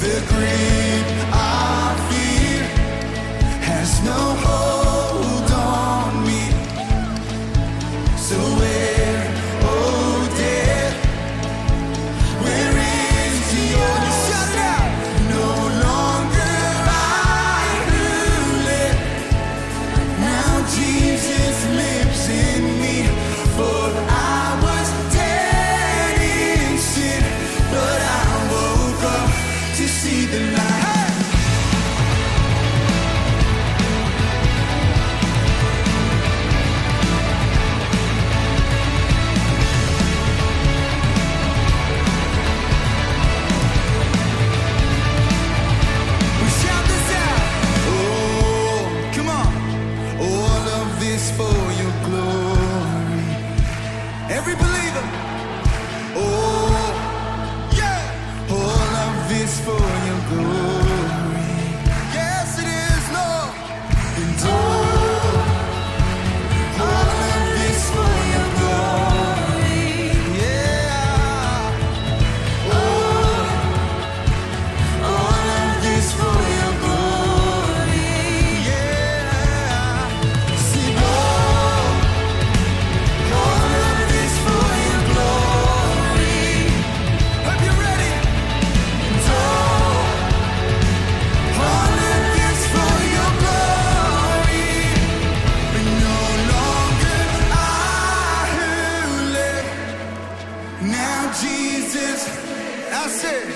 The grip of fear has no hold on me. So where, oh death, where is your shout it out? No longer I who live. Now Jesus lives in me. For I was dead in sin, but I woke up to see the light. We shout this out. Oh, come on. All of this for your glory. Every believer. Oh, yeah. All of this for your glory. Yes, it is, Lord. And all of this for your glory. Yeah. Oh, all of this for your glory. Yeah. See, Lord, all of this for your glory. Hope you're ready. And all of this for your glory. But no longer I who live. Now Jesus, I said,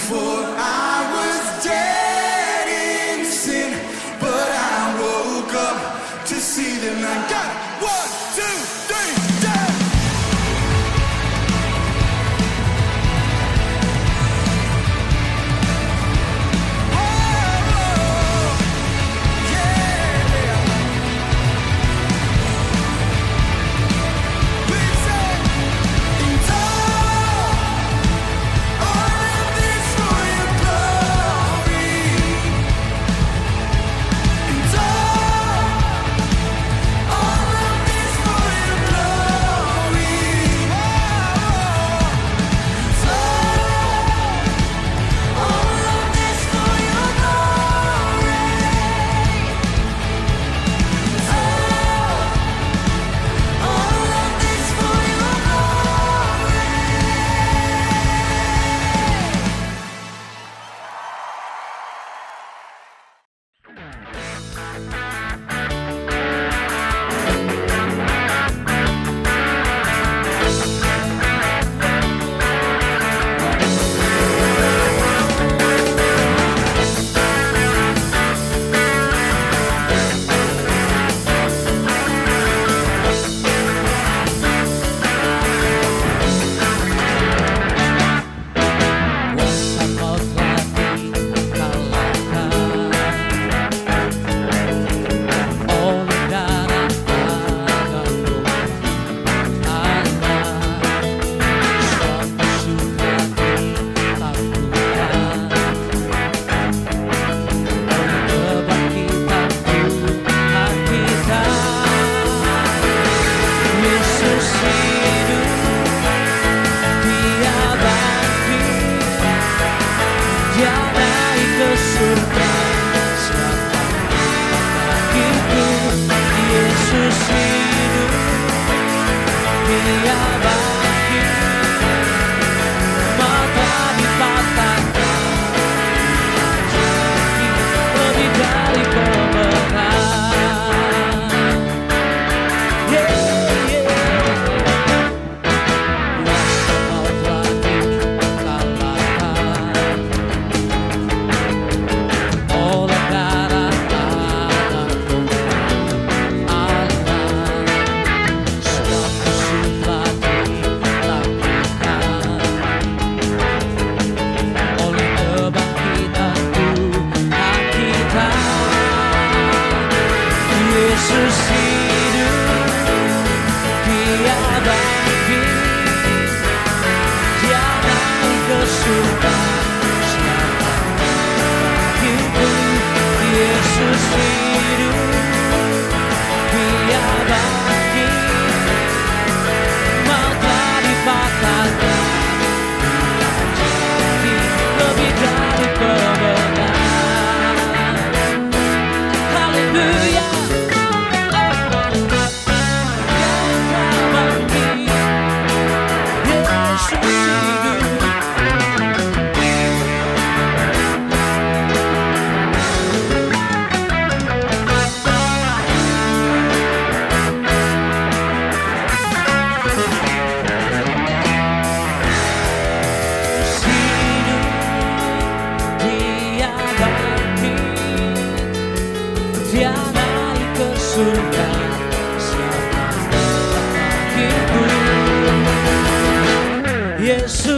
for I was dead in sin, but I woke up to see the light. Got it. 1, 2, 3, down. Oh, yeah. We say, and all of this for your glory.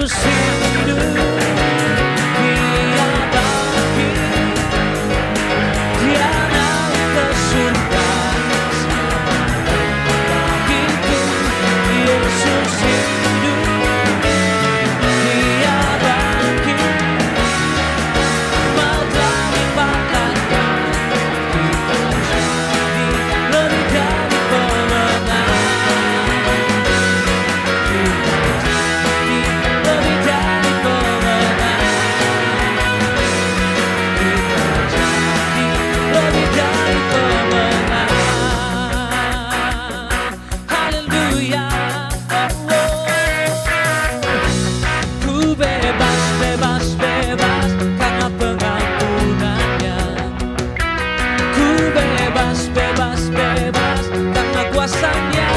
Yesus hidup, Dia bangkit, Dia naik ke surga. Begitu Yesus hidup, Dia bangkit, maut telah dipatahkan, kita jadi lebih dari pemenang. Bebas karena kuasanya.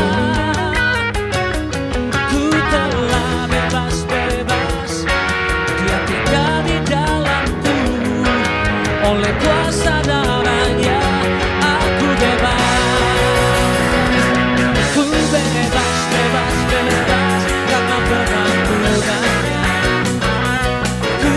Ku telah bebas, Dia tinggal di dalamku. Oleh kuasa darahnya aku bebas. Ku bebas karena pengampunannya. Ku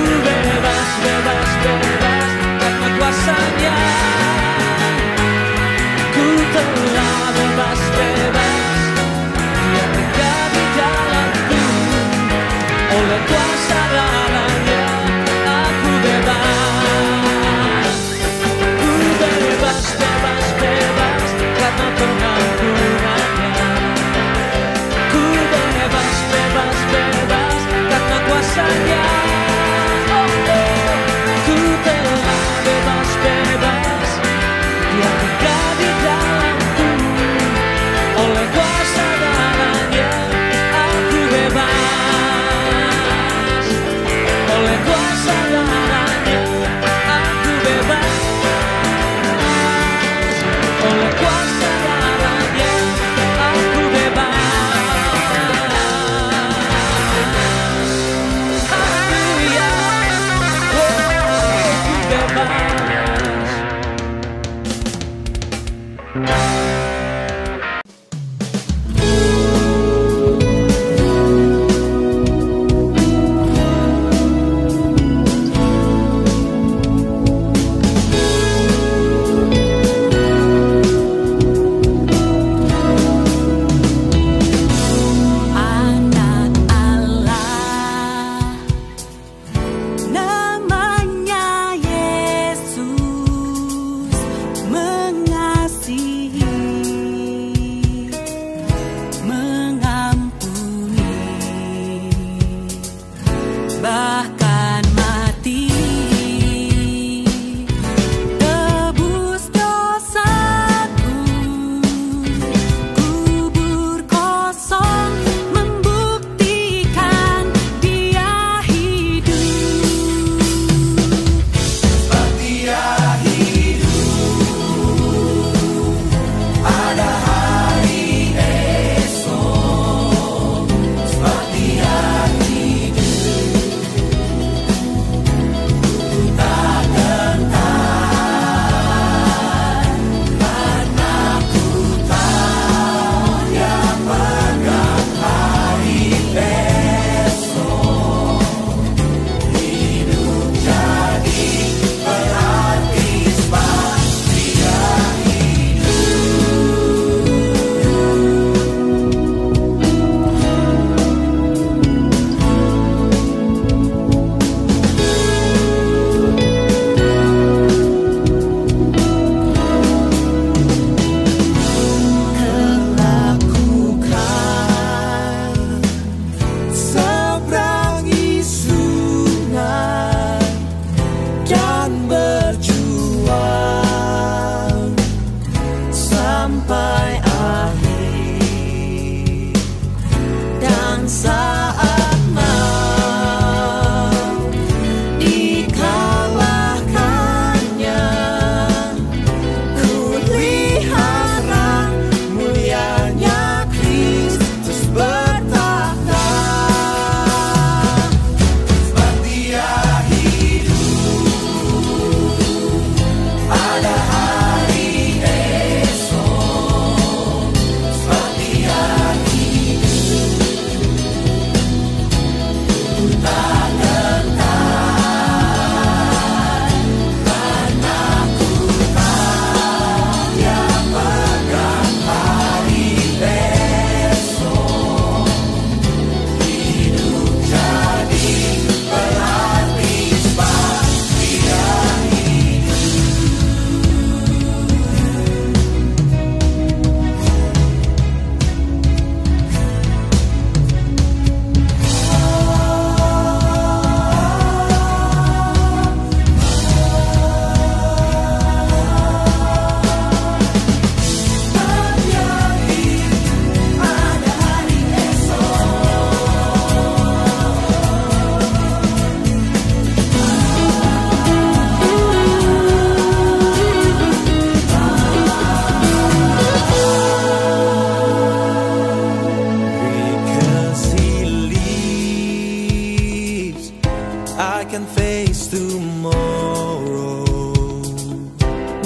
I can face tomorrow.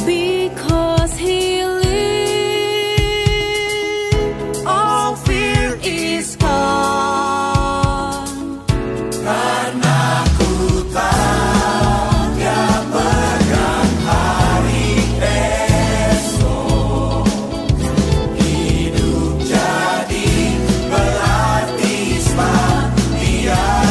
Because He lives, all fear is gone. Karena ku tahu Dia pegang hari esok. Hidup jadi berarti sebab Dia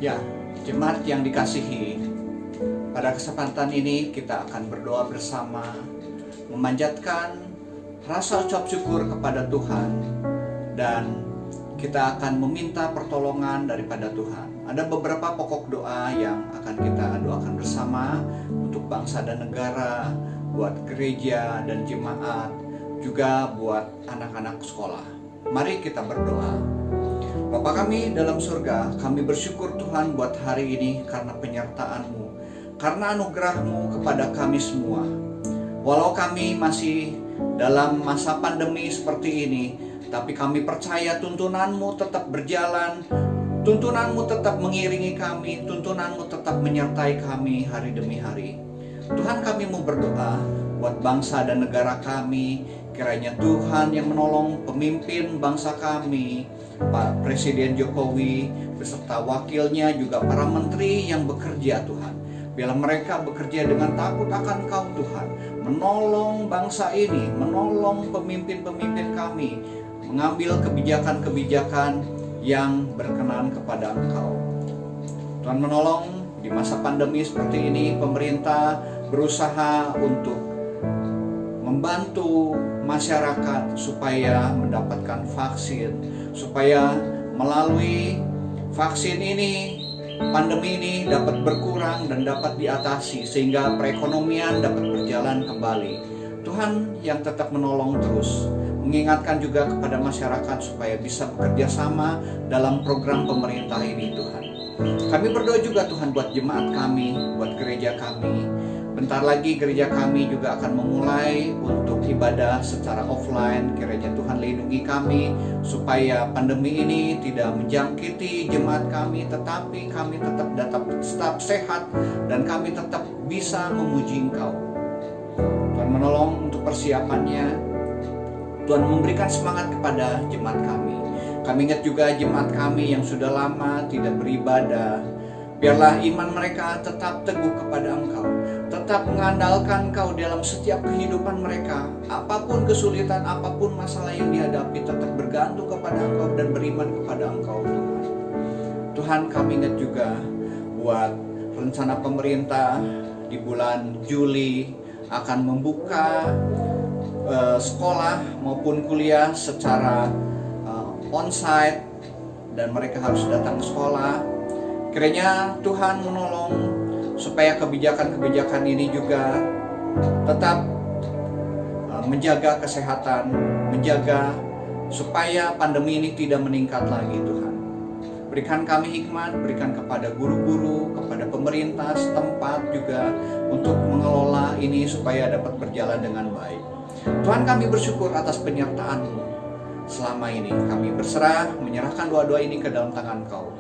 Ya, jemaat yang dikasihi, pada kesempatan ini kita akan berdoa bersama, memanjatkan rasa ucap syukur kepada Tuhan, dan kita akan meminta pertolongan daripada Tuhan. Ada beberapa pokok doa yang akan kita doakan bersama untuk bangsa dan negara, buat gereja dan jemaat, juga buat anak-anak sekolah. Mari kita berdoa. Bapa kami dalam surga, kami bersyukur Tuhan buat hari ini karena penyertaan-Mu, karena anugerah-Mu kepada kami semua. Walau kami masih dalam masa pandemi seperti ini, tapi kami percaya tuntunan-Mu tetap berjalan, tuntunan-Mu tetap mengiringi kami, tuntunan-Mu tetap menyertai kami hari demi hari. Tuhan, kami mau berdoa buat bangsa dan negara kami, kiranya Tuhan yang menolong pemimpin bangsa kami, Pak Presiden Jokowi beserta wakilnya, juga para menteri yang bekerja Tuhan. Biarlah mereka bekerja dengan takut akan Kau Tuhan, menolong bangsa ini, menolong pemimpin-pemimpin kami, mengambil kebijakan-kebijakan yang berkenan kepada Engkau. Tuhan menolong di masa pandemi seperti ini, pemerintah berusaha untuk membantu masyarakat supaya mendapatkan vaksin, supaya melalui vaksin ini, pandemi ini dapat berkurang dan dapat diatasi, sehingga perekonomian dapat berjalan kembali. Tuhan yang tetap menolong terus, mengingatkan juga kepada masyarakat supaya bisa bekerja sama dalam program pemerintah ini Tuhan. Kami berdoa juga Tuhan buat jemaat kami, buat gereja kami. Bentar lagi gereja kami juga akan memulai untuk ibadah secara offline. Kiranya Tuhan lindungi kami supaya pandemi ini tidak menjangkiti jemaat kami, tetapi kami tetap sehat dan kami tetap bisa memuji Engkau. Tuhan menolong untuk persiapannya. Tuhan memberikan semangat kepada jemaat kami. Kami ingat juga jemaat kami yang sudah lama tidak beribadah. Biarlah iman mereka tetap teguh kepada Engkau, tetap mengandalkan Engkau dalam setiap kehidupan mereka. Apapun kesulitan, apapun masalah yang dihadapi, tetap bergantung kepada Engkau dan beriman kepada Engkau Tuhan. Tuhan, kami ingat juga buat rencana pemerintah di bulan Juli akan membuka sekolah maupun kuliah secara onsite, dan mereka harus datang ke sekolah. Kiranya Tuhan menolong supaya kebijakan-kebijakan ini juga tetap menjaga kesehatan, menjaga supaya pandemi ini tidak meningkat lagi Tuhan. Berikan kami hikmat, berikan kepada guru-guru, kepada pemerintah setempat juga untuk mengelola ini supaya dapat berjalan dengan baik. Tuhan, kami bersyukur atas penyertaan-Mu selama ini. Kami berserah, menyerahkan doa-doa ini ke dalam tangan Kau.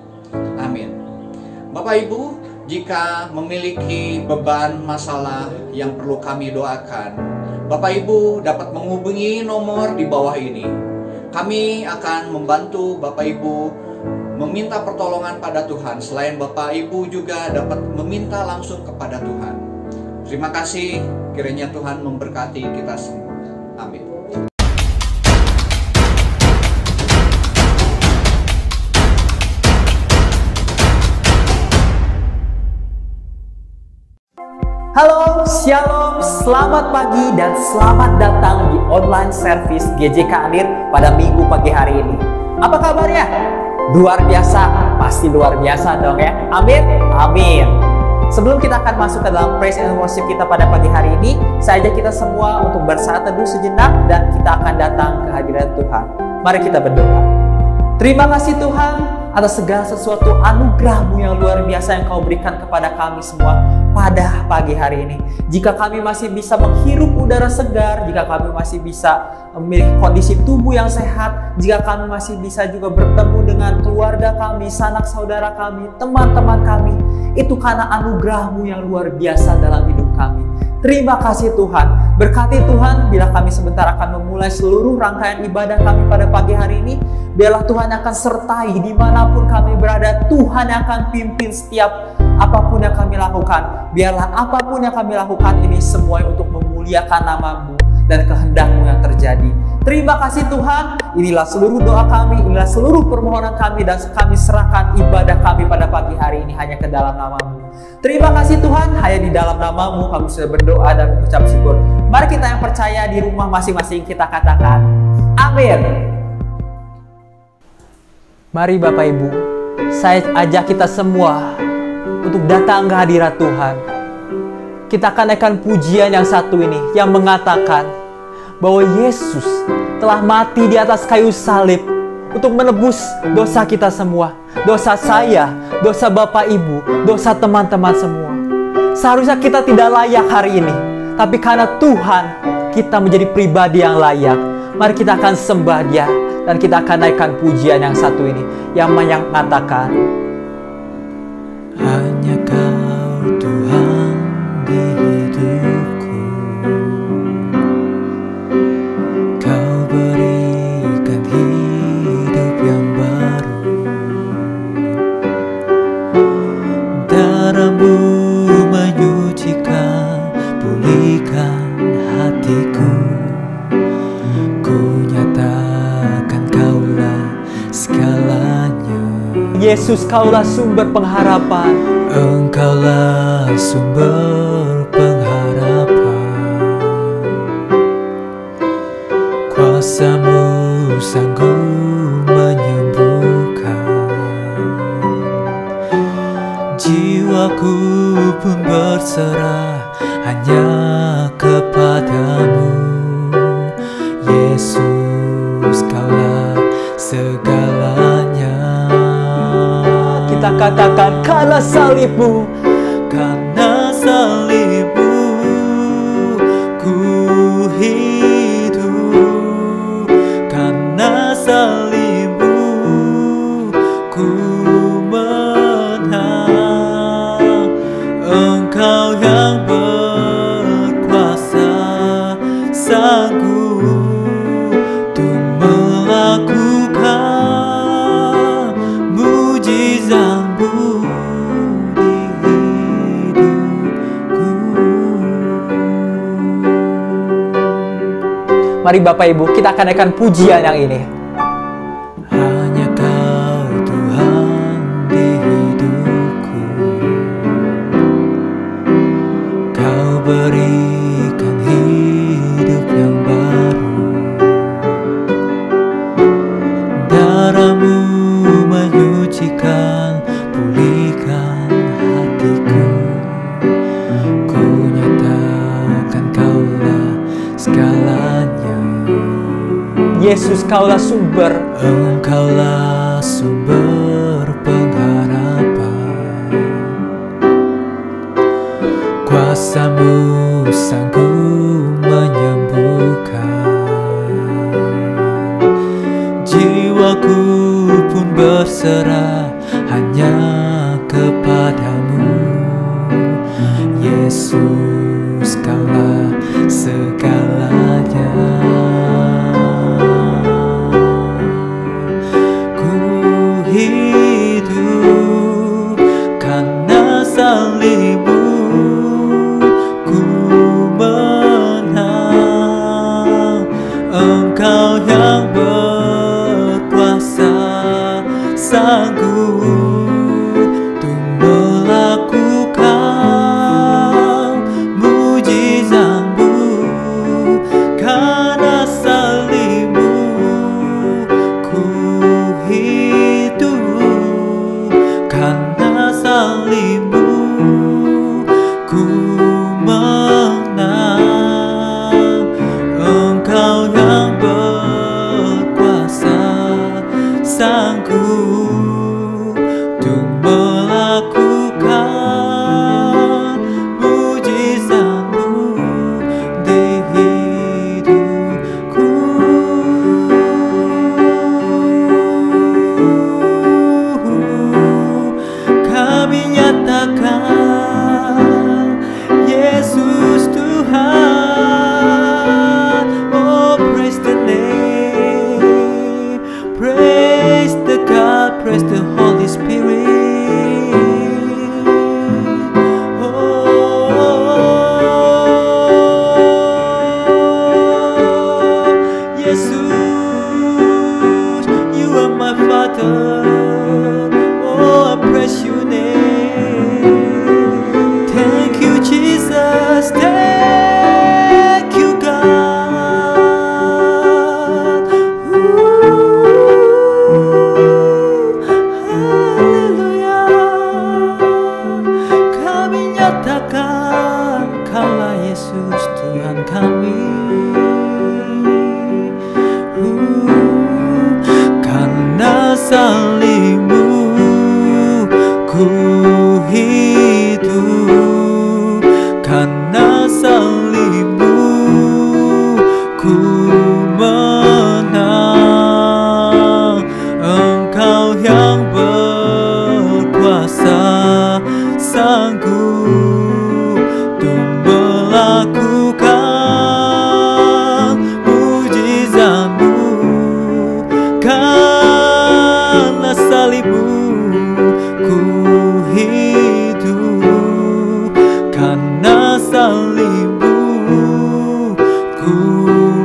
Amin. Bapak Ibu, jika memiliki beban masalah yang perlu kami doakan, Bapak Ibu dapat menghubungi nomor di bawah ini. Kami akan membantu Bapak Ibu meminta pertolongan pada Tuhan. Selain Bapak Ibu juga dapat meminta langsung kepada Tuhan. Terima kasih, kiranya Tuhan memberkati kita semua. Amin. Halo, Shalom, selamat pagi dan selamat datang di online service GJK Andir pada minggu pagi hari ini. Apa kabarnya? Luar biasa, pasti luar biasa dong ya. Amin, amin. Sebelum kita akan masuk ke dalam praise and worship kita pada pagi hari ini, saya ajak kita semua untuk bersaat teduh sejenak dan kita akan datang ke hadirat Tuhan. Mari kita berdoa. Terima kasih Tuhan atas segala sesuatu anugerah-Mu yang luar biasa yang Kau berikan kepada kami semua pada pagi hari ini. Jika kami masih bisa menghirup udara segar, jika kami masih bisa memiliki kondisi tubuh yang sehat, jika kami masih bisa juga bertemu dengan keluarga kami, sanak saudara kami, teman-teman kami, itu karena anugerah-Mu yang luar biasa dalam hidup kami. Terima kasih Tuhan. Berkati Tuhan bila kami sebentar akan memulai seluruh rangkaian ibadah kami pada pagi hari ini. Biarlah Tuhan akan sertai dimanapun kami berada. Tuhan akan pimpin setiap apapun yang kami lakukan. Biarlah apapun yang kami lakukan ini semua untuk memuliakan nama-Mu dan kehendak-Mu yang terjadi. Terima kasih Tuhan. Inilah seluruh doa kami, inilah seluruh permohonan kami, dan kami serahkan ibadah kami pada pagi hari ini hanya ke dalam nama-Mu. Terima kasih Tuhan, hanya di dalam nama-Mu kami sudah berdoa dan mengucap syukur. Mari kita yang percaya di rumah masing-masing kita katakan amin. Mari Bapak Ibu, saya ajak kita semua untuk datang ke hadirat Tuhan. Kita akan naikkan pujian yang satu ini yang mengatakan bahwa Yesus telah mati di atas kayu salib untuk menebus dosa kita semua. Dosa saya, dosa Bapak Ibu, dosa teman-teman semua. Seharusnya kita tidak layak hari ini, tapi karena Tuhan kita menjadi pribadi yang layak. Mari kita akan sembah Dia dan kita akan naikkan pujian yang satu ini yang mengatakan hanya Kau Tuhan di hidupku. Kau berikan hidup yang baru. Darah-Mu menyucikan, pulihkan hatiku. Ku nyatakan Kaulah segalanya. Yesus, Kaulah sumber pengharapan. Engkaulah sumber pengharapan. Kuasa-Mu sanggup menyembuhkan. Jiwaku pun berserah hanya kepadamu. Yesus, Kaulah segalanya. Kita katakan karena salib-Mu, karena salib-Mu ku hidup, karena salib-Mu ku menang. Engkau yang berkuasa sanggup untuk melakukan mujizat-Mu di hidupku. Mari Bapak Ibu, kita akan naikkan pujian yang ini. Hanya Kau Tuhan di hidupku. Kau berikan hidup yang baru. Darah-Mu menyucikan, pulihkan hatiku. Ku nyatakan Kaulah segalanya. Yesus, Kaulah sumber. Engkaulah sumber pengharapan. Kuasa-Mu sanggup menyembuhkan. menang. Engkau yang berkuasa, sanggup untuk melakukan mujizat-Mu. Karena salib-Mu ku hidup, karena salib-Mu ku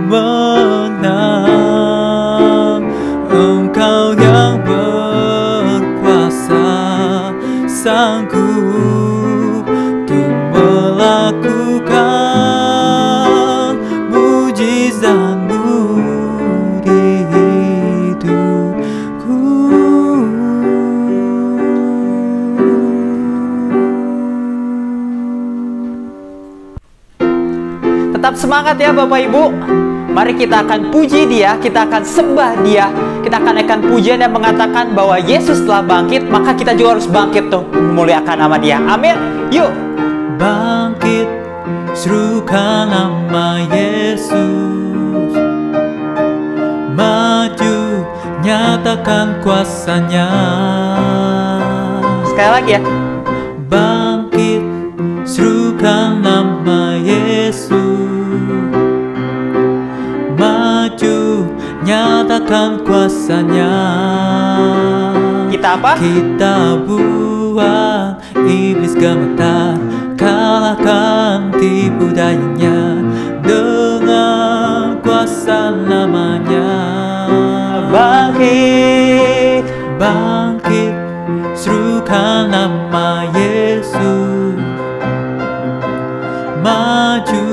menang. Engkau yang berkuasa, sanggup untuk melakukan mujizat-Mu di hidupku. Tetap semangat ya Bapak Ibu. Mari kita akan puji Dia, kita akan sembah Dia, kita akan naikkan pujian yang mengatakan bahwa Yesus telah bangkit, maka kita juga harus bangkit tuh memuliakan nama Dia. Amin. Yuk. Bangkit, serukan nama Yesus. Maju, nyatakan kuasa-Nya. Sekali lagi ya. Bangkit, serukan nama Yesus. Maju, nyatakan kuasa-Nya. Kita apa? Kita buat iblis gemetar, kalahkan tipu dayanya dengan kuasa namanya. Bangkit, Bangkit, serukan nama Yesus. Maju,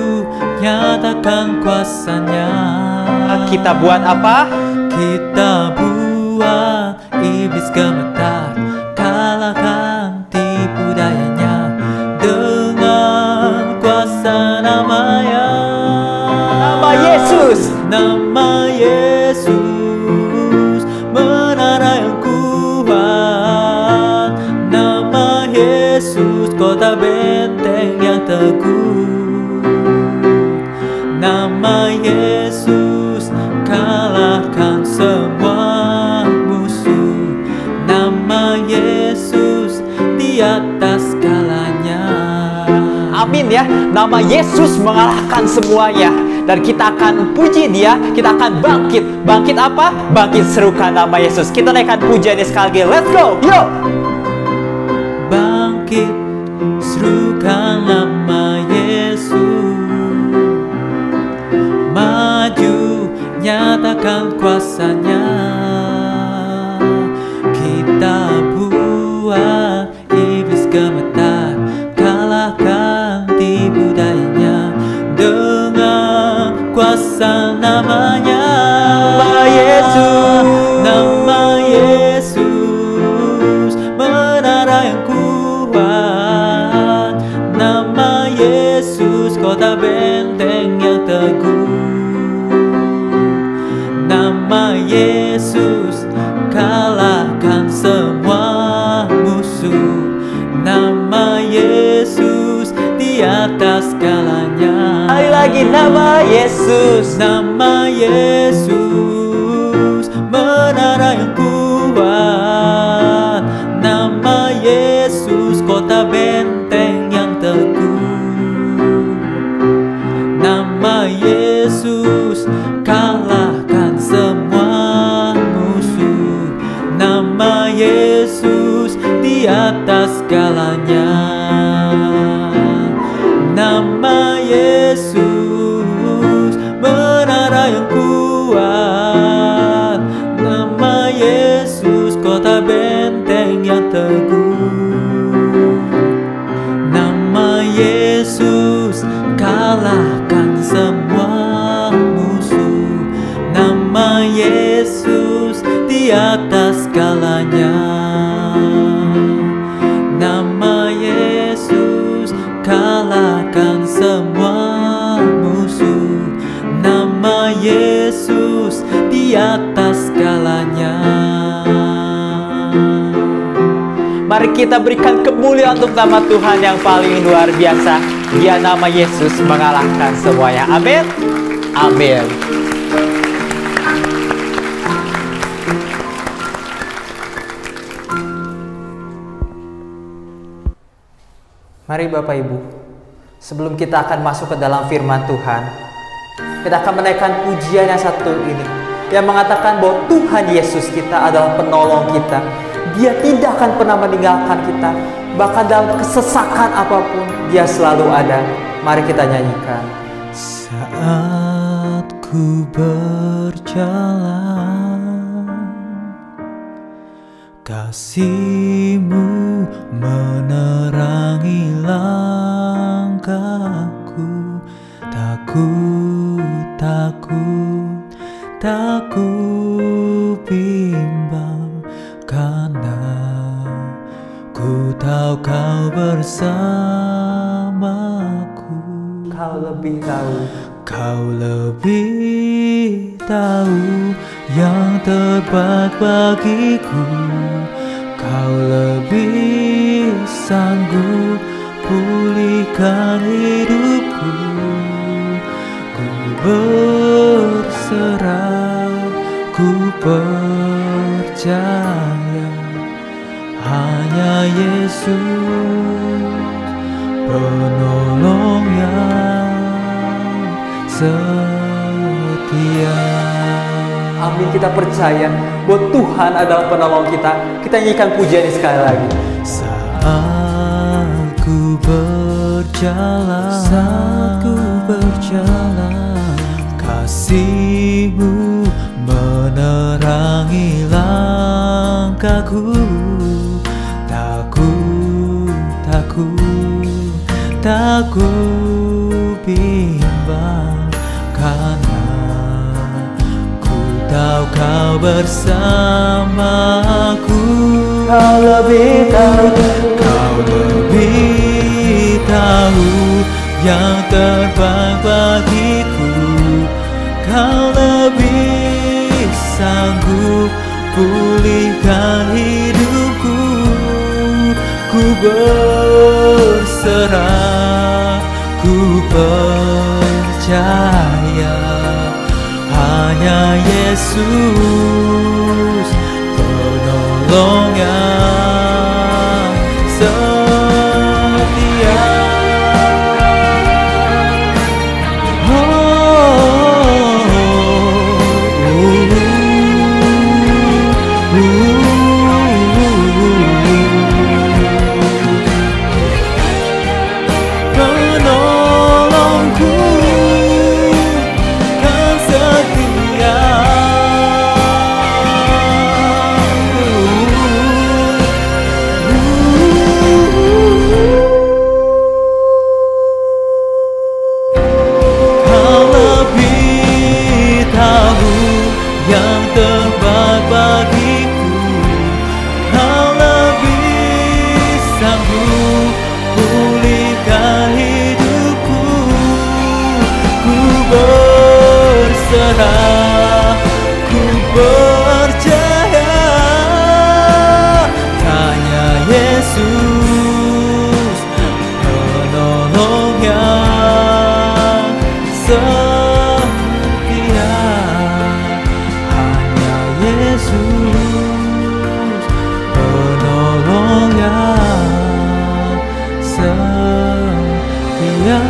nyatakan kuasa-Nya. kita buat apa? Kita buat iblis gemetar, kalahkan tipu dayanya dengan kuasa namanya. Nama Yesus. Nama Yesus, menara yang kuat. Nama Yesus, kota benteng yang teguh. Nama Yesus, kalahkan semua musuh. Nama Yesus, di atas segalanya. Amin ya. Nama Yesus mengalahkan semuanya. Dan kita akan puji Dia, kita akan bangkit. Bangkit apa? Bangkit serukan nama Yesus. Kita naikkan pujiannya sekali lagi. Let's go. Yuk. Bangkit, serukan nama Yesus. Maju, nyatakan kuasa-Nya. Kita buat iblis gemetar, kalahkan tipu dayanya dengan kuasa namanya. Nama Yesus. Nama Yesus, menara yang kuat. Nama Yesus, kota benteng yang teguh. Nama Yesus, kalahkan semua musuh. Nama Yesus, di atas segalanya. Sekali lagi nama Yesus. Nama Yesus, menara yang kuat. Nama Yesus, kota benteng yang teguh. Nama Yesus, kalahkan semua musuh. Nama Yesus, di atas segalanya. Nama Yesus, menara yang kuat. Nama Yesus, kota benteng yang teguh. Nama Yesus, kalahkan semua musuh. Nama Yesus, di atas segalanya. Nama Yesus, kalahkan semua musuh. Nama Yesus, di atas segalanya. Mari kita berikan kemuliaan untuk nama Tuhan yang paling luar biasa. Dia nama Yesus mengalahkan semuanya. Amin. Amin. Mari Bapak Ibu, sebelum kita akan masuk ke dalam firman Tuhan, kita akan menaikkan pujian yang satu ini, yang mengatakan bahwa Tuhan Yesus kita adalah penolong kita. Dia tidak akan pernah meninggalkan kita, bahkan dalam kesesakan apapun, Dia selalu ada. Mari kita nyanyikan. Saat ku berjalan, kasih-Mu menerangi langkahku. Tak ku bimbang, karena ku tahu Kau bersamaku. Kau lebih tahu. Kau lebih tahu yang terbaik bagiku. Kau lebih sanggup pulihkan hidupku. Ku berserah, ku percaya hanya Yesus penolong yang setia. Amin, kita percaya bahwa Tuhan adalah penolong kita. Kita nyanyikan pujian ini sekali lagi. Saat ku berjalan, kasih-Mu menerangi langkahku. Tak ku bimbang, karena ku tahu Kau bersamaku. Kau lebih tahu yang terbaik bagiku. Kau lebih sanggup pulihkan hidupku. Ku berserah, ku percaya hanya Yesus penolong yang setia. Ku percaya hanya Yesus penolong yang setia. Hanya Yesus penolong yang setia.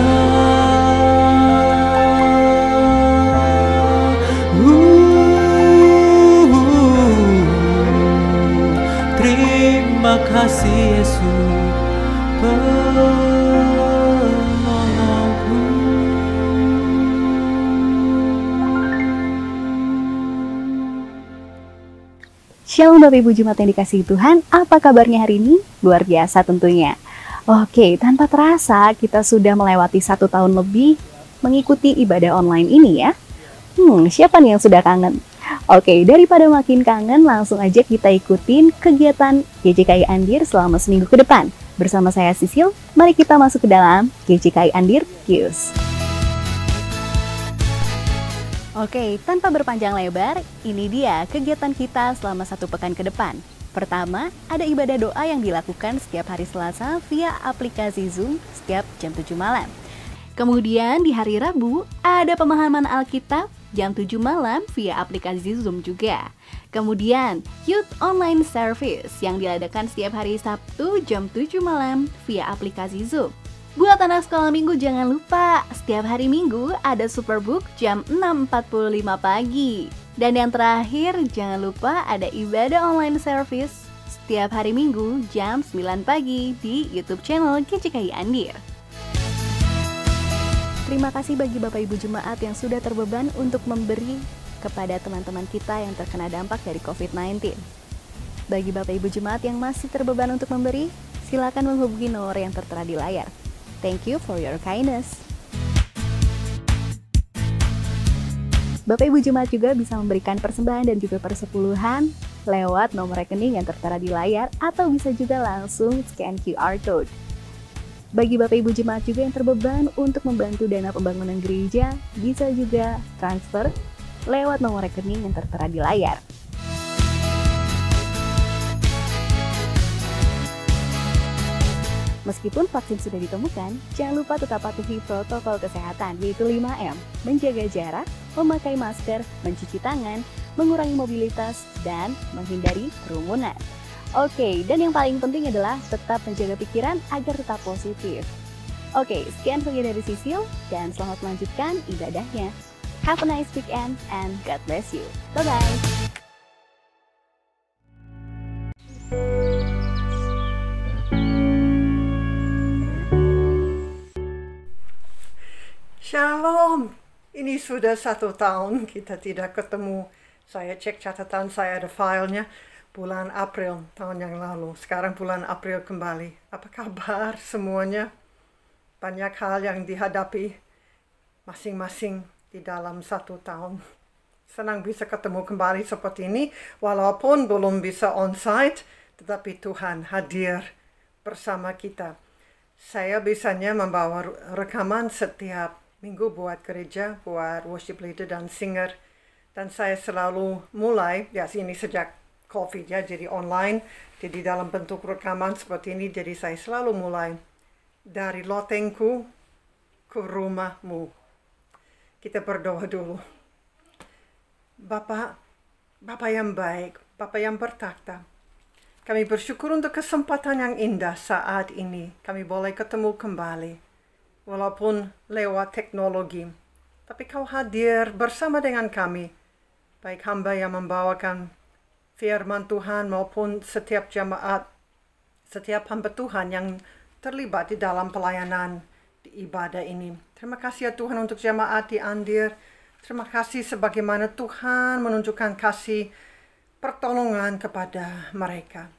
Terima kasih Yesus penolongku. Shalom Bapak Ibu Jemaat yang dikasihi Tuhan, apa kabarnya hari ini? Luar biasa tentunya. Oke, tanpa terasa kita sudah melewati 1 tahun lebih mengikuti ibadah online ini ya. Siapa nih yang sudah kangen? Oke, daripada makin kangen, langsung aja kita ikutin kegiatan GJKI Andir selama seminggu ke depan. Bersama saya Sisil, mari kita masuk ke dalam GJKI Andir Kius. Oke, tanpa berpanjang lebar, ini dia kegiatan kita selama 1 pekan ke depan. Pertama, ada ibadah doa yang dilakukan setiap hari Selasa via aplikasi Zoom setiap jam 7 malam. Kemudian di hari Rabu, ada pemahaman Alkitab jam 7 malam via aplikasi Zoom juga. Kemudian, Youth Online Service yang diadakan setiap hari Sabtu jam 7 malam via aplikasi Zoom. Buat anak sekolah minggu jangan lupa, setiap hari Minggu ada Superbook jam 6.45 pagi. Dan yang terakhir, jangan lupa ada ibadah online service setiap hari Minggu jam 9 pagi di YouTube channel GJKI Andir. Terima kasih bagi Bapak Ibu Jemaat yang sudah terbeban untuk memberi kepada teman-teman kita yang terkena dampak dari COVID-19. Bagi Bapak Ibu Jemaat yang masih terbeban untuk memberi, silakan menghubungi nomor yang tertera di layar. Thank you for your kindness. Bapak Ibu Jemaat juga bisa memberikan persembahan dan juga persepuluhan lewat nomor rekening yang tertera di layar atau bisa juga langsung scan QR code. Bagi Bapak Ibu Jemaat juga yang terbeban untuk membantu dana pembangunan gereja, bisa juga transfer lewat nomor rekening yang tertera di layar. Meskipun vaksin sudah ditemukan, jangan lupa tetap patuhi protokol kesehatan, yaitu 5M, menjaga jarak, memakai masker, mencuci tangan, mengurangi mobilitas, dan menghindari kerumunan. Oke, dan yang paling penting adalah tetap menjaga pikiran agar tetap positif. Oke, sekian saja dari Sisil, dan selamat melanjutkan ibadahnya. Have a nice weekend, and God bless you. Bye-bye. Shalom, ini sudah 1 tahun kita tidak ketemu. Saya cek catatan saya, ada filenya bulan April tahun yang lalu. Sekarang bulan April kembali. Apa kabar semuanya? Banyak hal yang dihadapi masing-masing di dalam 1 tahun. Senang bisa ketemu kembali seperti ini, walaupun belum bisa on-site, tetapi Tuhan hadir bersama kita. Saya biasanya membawa rekaman setiap minggu buat gereja, buat worship leader dan singer. Dan saya selalu mulai, ya ini sejak COVID ya, jadi online, jadi dalam bentuk rekaman seperti ini, jadi saya selalu mulai dari lotengku ke rumahmu. Kita berdoa dulu. Bapak yang baik, Bapak yang bertakhta, kami bersyukur untuk kesempatan yang indah saat ini. Kami boleh ketemu kembali. Walaupun lewat teknologi, tapi Kau hadir bersama dengan kami, baik hamba yang membawakan firman Tuhan maupun setiap jemaat, setiap hamba Tuhan yang terlibat di dalam pelayanan di ibadah ini. Terima kasih ya Tuhan untuk jemaat di Andir. Terima kasih sebagaimana Tuhan menunjukkan kasih pertolongan kepada mereka.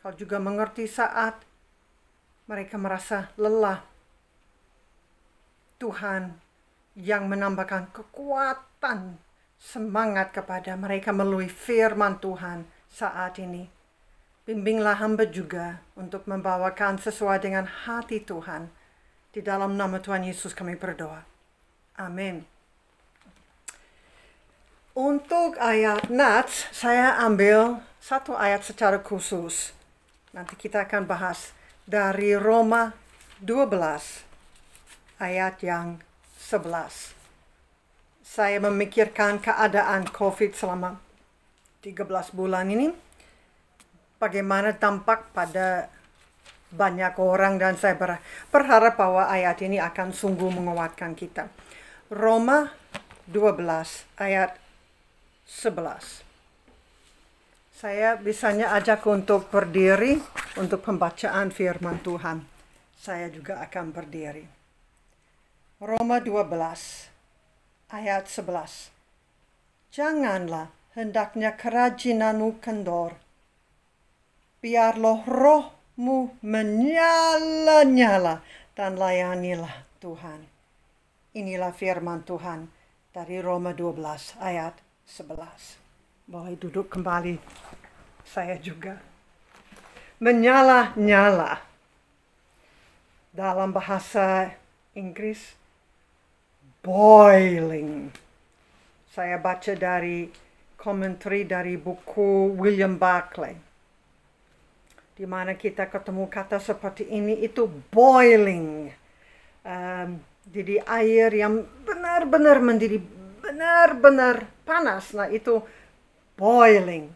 Kau juga mengerti saat mereka merasa lelah. Tuhan yang menambahkan kekuatan, semangat kepada mereka melalui firman Tuhan saat ini. Bimbinglah hamba juga untuk membawakan sesuai dengan hati Tuhan. Di dalam nama Tuhan Yesus kami berdoa. Amin. Untuk ayat Nats, saya ambil satu ayat secara khusus. Nanti kita akan bahas dari Roma 12. Ayat yang 11. Saya memikirkan keadaan COVID selama 13 bulan ini. Bagaimana dampak pada banyak orang, dan saya berharap bahwa ayat ini akan sungguh menguatkan kita. Roma 12 ayat 11. Saya biasanya ajak untuk berdiri untuk pembacaan firman Tuhan. Saya juga akan berdiri. Roma 12 ayat 11. Janganlah hendaknya kerajinanmu kendor. Biarlah rohmu menyala-nyala dan layanilah Tuhan. Inilah firman Tuhan dari Roma 12 ayat 11. Boleh duduk kembali. Saya juga. Menyala-nyala. Dalam bahasa Inggris, boiling. Saya baca dari komentari dari buku William Barclay, di mana kita ketemu kata seperti ini, itu boiling. Jadi air yang benar-benar mendidih, benar-benar panas. Nah, itu boiling.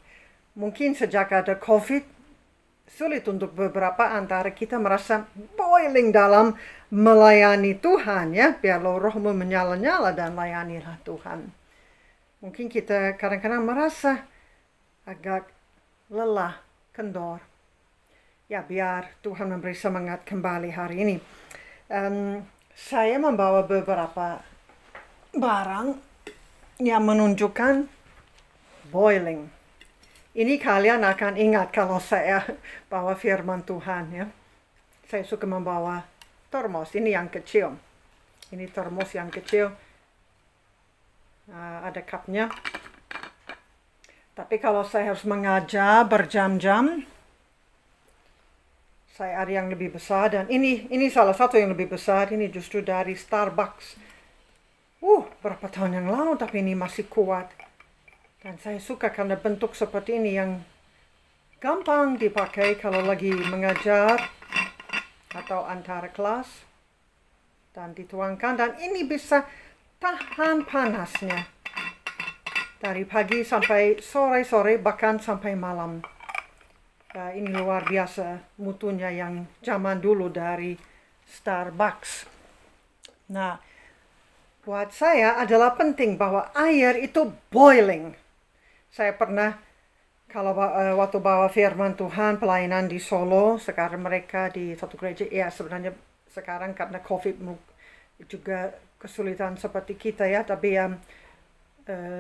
Mungkin sejak ada COVID, sulit untuk beberapa antara kita merasa boiling dalam melayani Tuhan, ya. Biarlah rohmu menyala-nyala dan layanilah Tuhan. Mungkin kita kadang-kadang merasa agak lelah, kendor. Ya, biar Tuhan memberi semangat kembali hari ini. Saya membawa beberapa barang yang menunjukkan boiling. Ini kalian akan ingat kalau saya bawa firman Tuhan, ya. Saya suka membawa termos, ini yang kecil. Ini termos yang kecil. Ada cupnya. Tapi kalau saya harus mengajar berjam-jam, saya ada yang lebih besar, dan ini salah satu yang lebih besar. Ini justru dari Starbucks. Berapa tahun yang lalu, tapi ini masih kuat. Dan saya suka karena bentuk seperti ini yang gampang dipakai kalau lagi mengajar atau antara kelas. Dan dituangkan, dan ini bisa tahan panasnya. Dari pagi sampai sore-sore, bahkan sampai malam. Ini luar biasa mutunya yang zaman dulu dari Starbucks. Nah, buat saya adalah penting bahwa air itu boiling. Saya pernah, kalau waktu bawa firman Tuhan, pelayanan di Solo, sekarang mereka di satu gereja, ya sebenarnya sekarang karena COVID juga kesulitan seperti kita, ya, tapi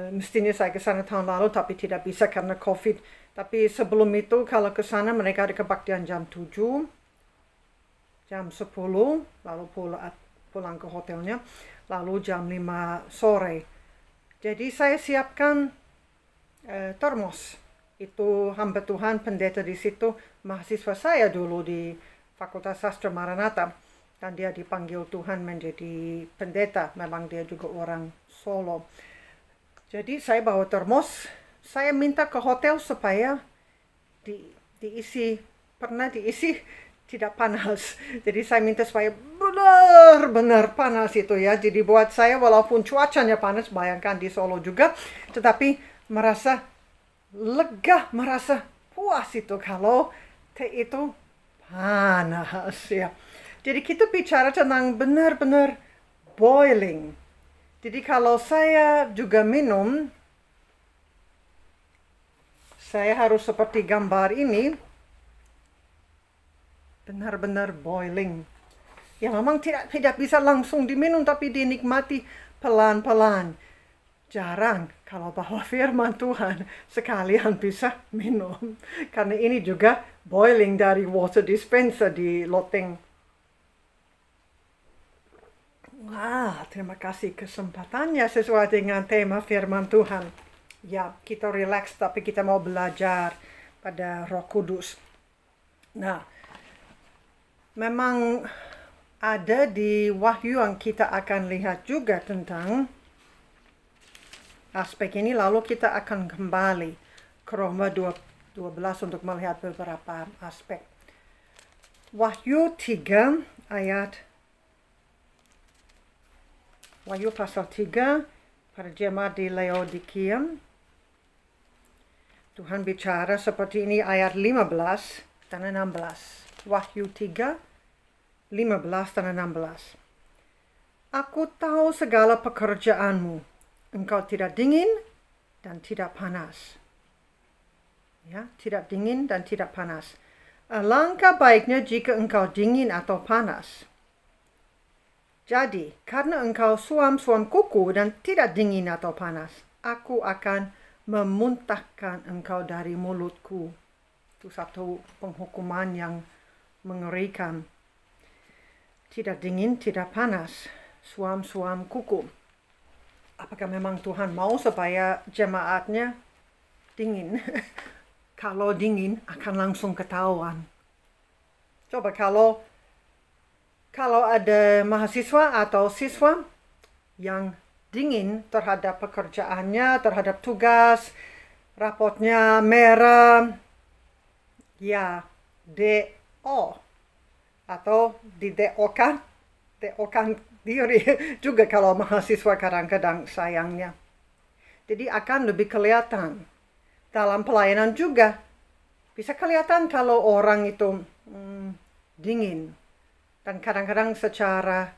mestinya saya ke sana tahun lalu, tapi tidak bisa karena COVID. Tapi sebelum itu, kalau ke sana mereka ada kebaktian jam 7, jam 10, lalu pulang ke hotelnya, lalu jam 5 sore. Jadi saya siapkan termos. Itu hamba Tuhan, pendeta di situ, mahasiswa saya dulu di Fakultas Sastra Maranatha. Dan dia dipanggil Tuhan menjadi pendeta, memang dia juga orang Solo. Jadi saya bawa termos. Saya minta ke hotel supaya pernah diisi tidak panas. Jadi saya minta supaya benar-benar panas itu, ya. Jadi buat saya walaupun cuacanya panas, bayangkan di Solo juga, tetapi merasa lega, merasa puas itu kalau teh itu panas, ya. Jadi kita bicara tentang benar-benar boiling. Jadi kalau saya juga minum, saya harus seperti gambar ini, benar-benar boiling. Ya memang tidak bisa langsung diminum, tapi dinikmati pelan-pelan. Jarang kalau bawa firman Tuhan sekalian bisa minum. Karena ini juga boiling dari water dispenser di loteng. Wah, terima kasih kesempatannya sesuai dengan tema firman Tuhan. Ya, kita relax, tapi kita mau belajar pada Roh Kudus. Nah, memang ada di Wahyu yang kita akan lihat juga tentang aspek ini, lalu kita akan kembali ke Roma 12 untuk melihat beberapa aspek. Wahyu 3 ayat Wahyu pasal 3 pada jemaat di Laodikia. Tuhan bicara seperti ini, ayat 15 dan 16. Wahyu 3, 15 dan 16. Aku tahu segala pekerjaanmu. Engkau tidak dingin dan tidak panas. Ya, tidak dingin dan tidak panas. Alangkah baiknya jika engkau dingin atau panas. Jadi, karena engkau suam-suam kuku dan tidak dingin atau panas, aku akan memuntahkan engkau dari mulutku. Itu satu penghukuman yang mengerikan. Tidak dingin, tidak panas, suam-suam kuku. Apakah memang Tuhan mau supaya jemaatnya dingin? Kalau dingin akan langsung ketahuan. Coba kalau ada mahasiswa atau siswa yang dingin terhadap pekerjaannya, terhadap tugas, rapotnya merah, ya DO atau di DO-kan diri juga kalau mahasiswa kadang-kadang sayangnya. Jadi akan lebih kelihatan. Dalam pelayanan juga bisa kelihatan kalau orang itu dingin. Dan kadang-kadang secara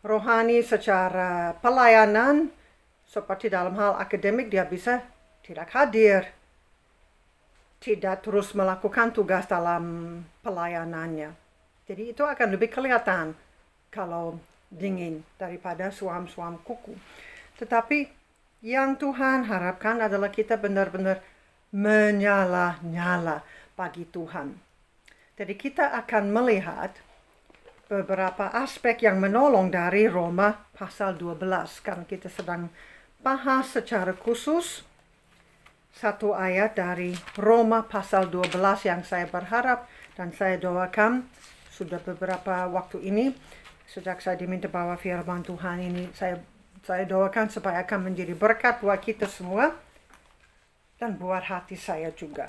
rohani, secara pelayanan, seperti dalam hal akademik dia bisa tidak hadir. Tidak terus melakukan tugas dalam pelayanannya. Jadi itu akan lebih kelihatan kalau dingin daripada suam-suam kuku. Tetapi yang Tuhan harapkan adalah kita benar-benar menyala-nyala bagi Tuhan. Jadi kita akan melihat beberapa aspek yang menolong dari Roma pasal 12. Karena kita sedang bahas secara khusus satu ayat dari Roma pasal 12 yang saya berharap dan saya doakan sudah beberapa waktu ini sejak saya diminta bawa firman Tuhan ini saya doakan supaya akan menjadi berkat buat kita semua dan buat hati saya juga.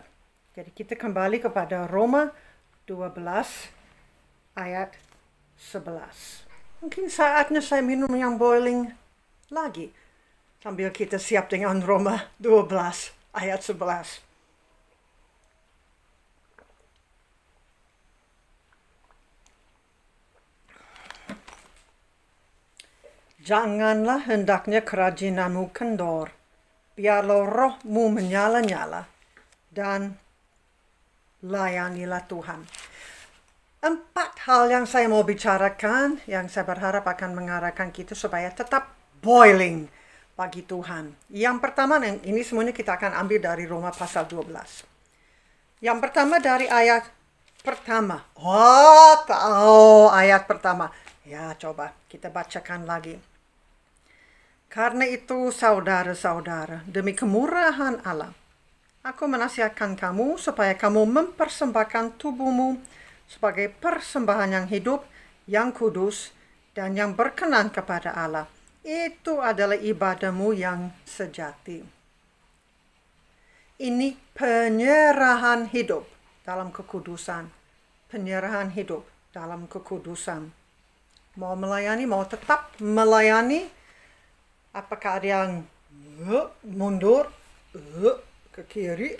Jadi kita kembali kepada Roma 12 ayat 11. Mungkin saatnya saya minum yang boiling lagi sambil kita siap dengan Roma 12 ayat 11. Janganlah hendaknya kerajinanmu kendor, biarlah rohmu menyala-nyala, dan layanilah Tuhan. 4 hal yang saya mau bicarakan, yang saya berharap akan mengarahkan kita supaya tetap boiling bagi Tuhan. Yang pertama, ini semuanya kita akan ambil dari Roma pasal 12. Yang pertama dari ayat pertama. Ayat pertama. Ya, coba kita bacakan lagi. Karena itu, saudara-saudara, demi kemurahan Allah, aku menasihatkan kamu supaya kamu mempersembahkan tubuhmu sebagai persembahan yang hidup, yang kudus, dan yang berkenan kepada Allah. Itu adalah ibadahmu yang sejati. Ini penyerahan hidup dalam kekudusan. Penyerahan hidup dalam kekudusan. Mau melayani, mau tetap melayani. Apakah ada yang mundur, ke kiri,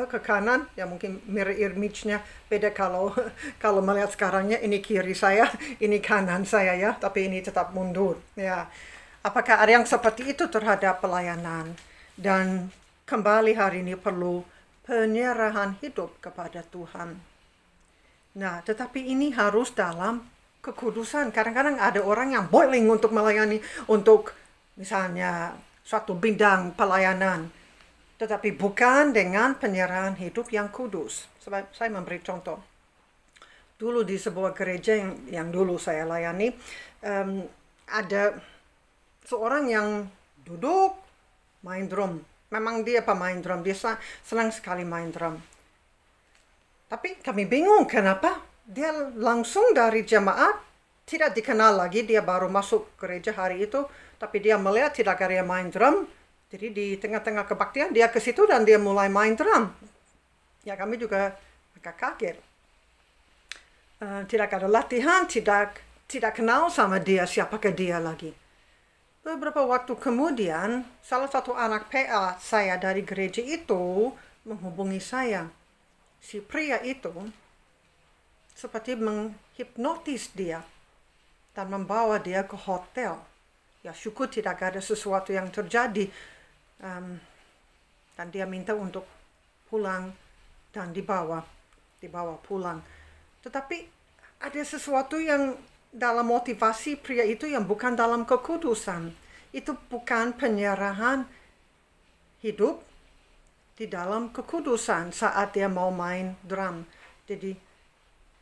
ke kanan? Ya mungkin mirror image-nya beda kalau melihat sekarangnya ini kiri saya, ini kanan saya ya. Tapi ini tetap mundur. Ya. Apakah ada yang seperti itu terhadap pelayanan? Dan kembali hari ini perlu penyerahan hidup kepada Tuhan. Nah, tetapi ini harus dalam kekudusan. Kadang-kadang ada orang yang boiling untuk melayani, untuk misalnya suatu bidang pelayanan. Tetapi bukan dengan penyerahan hidup yang kudus. Sebab saya memberi contoh. Dulu di sebuah gereja yang dulu saya layani, ada seorang yang duduk main drum. Memang dia pemain drum, dia senang sekali main drum. Tapi kami bingung kenapa dia langsung dari jemaat tidak dikenal lagi. Dia baru masuk gereja hari itu, tapi dia melihat tidak ada yang main drum. Jadi di tengah-tengah kebaktian dia ke situ dan dia mulai main drum. Ya kami juga agak kaget. Tidak ada latihan, tidak kenal sama dia, siapakah dia lagi. Beberapa waktu kemudian, salah satu anak PA saya dari gereja itu menghubungi saya. Si pria itu seperti menghipnotis dia dan membawa dia ke hotel. Ya syukur tidak ada sesuatu yang terjadi. Dan dia minta untuk pulang dan dibawa pulang. Tetapi ada sesuatu yang dalam motivasi pria itu yang bukan dalam kekudusan. Itu bukan penyerahan hidup di dalam kekudusan saat dia mau main drum. Jadi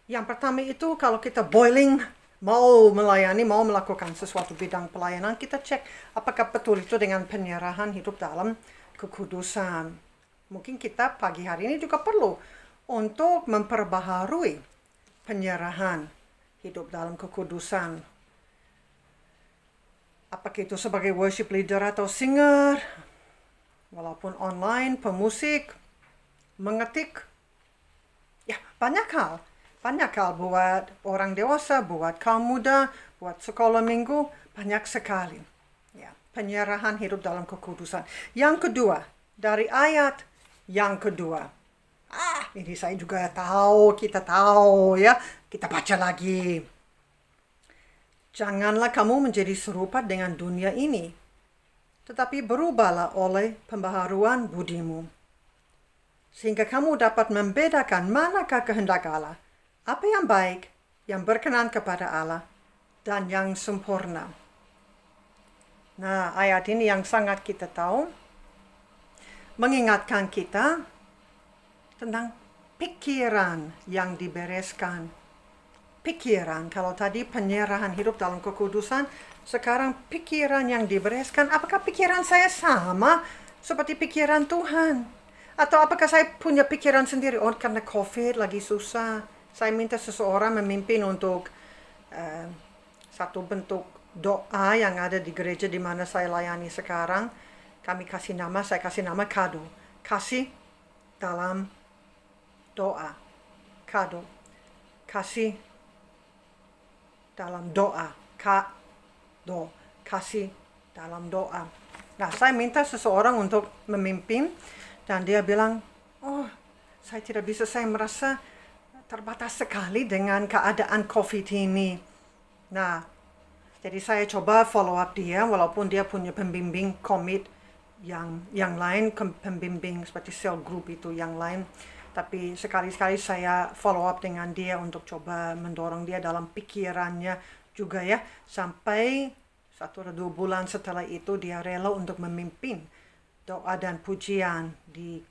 yang pertama itu kalau kita boiling, mau melayani, mau melakukan sesuatu bidang pelayanan, kita cek apakah betul itu dengan penyerahan hidup dalam kekudusan. Mungkin kita pagi hari ini juga perlu untuk memperbaharui penyerahan hidup dalam kekudusan. Apakah itu sebagai worship leader atau singer, walaupun online, pemusik, mengetik. Ya, banyak hal buat orang dewasa, buat kaum muda, buat sekolah minggu, banyak sekali. Ya, penyerahan hidup dalam kekudusan. Yang kedua, dari ayat yang kedua. Ini saya juga tahu, kita tahu ya. Kita baca lagi. Janganlah kamu menjadi serupa dengan dunia ini, tetapi berubahlah oleh pembaharuan budimu, sehingga kamu dapat membedakan manakah kehendak Allah, apa yang baik, yang berkenan kepada Allah, dan yang sempurna. Nah, ayat ini yang sangat kita tahu, mengingatkan kita tentang pikiran yang dibereskan. Pikiran, kalau tadi penyerahan hidup dalam kekudusan, sekarang pikiran yang dibereskan. Apakah pikiran saya sama seperti pikiran Tuhan? Atau apakah saya punya pikiran sendiri? Oh, karena COVID lagi susah, saya minta seseorang memimpin untuk satu bentuk doa yang ada di gereja di mana saya layani sekarang. Saya kasih nama kado. Kasih dalam doa. Kado. Kasih dalam doa. Kado. Kasih dalam doa. Nah, saya minta seseorang untuk memimpin dan dia bilang, oh, saya tidak bisa, saya merasa terbatas sekali dengan keadaan COVID ini. Nah, jadi saya coba follow up dia, walaupun dia punya pembimbing komit yang lain, pembimbing seperti cell group itu yang lain. Tapi sekali-sekali saya follow up dengan dia untuk coba mendorong dia dalam pikirannya juga ya. Sampai 1 atau 2 bulan setelah itu dia rela untuk memimpin doa dan pujian di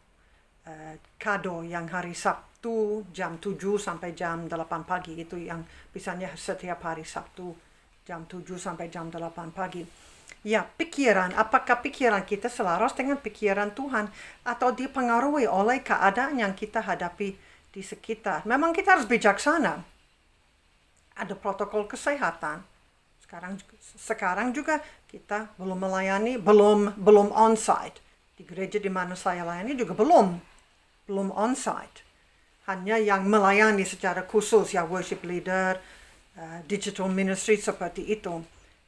kado yang hari Sabtu jam 7 sampai jam 8 pagi. Itu yang biasanya setiap hari Sabtu jam 7 sampai jam 8 pagi. Ya, pikiran, apakah pikiran kita selaras dengan pikiran Tuhan atau dipengaruhi oleh keadaan yang kita hadapi di sekitar? Memang kita harus bijaksana. Ada protokol kesehatan. Sekarang juga kita belum melayani, belum on-site. Di gereja di mana saya layani juga belum on-site. Hanya yang melayani secara khusus, ya worship leader, digital ministry seperti itu.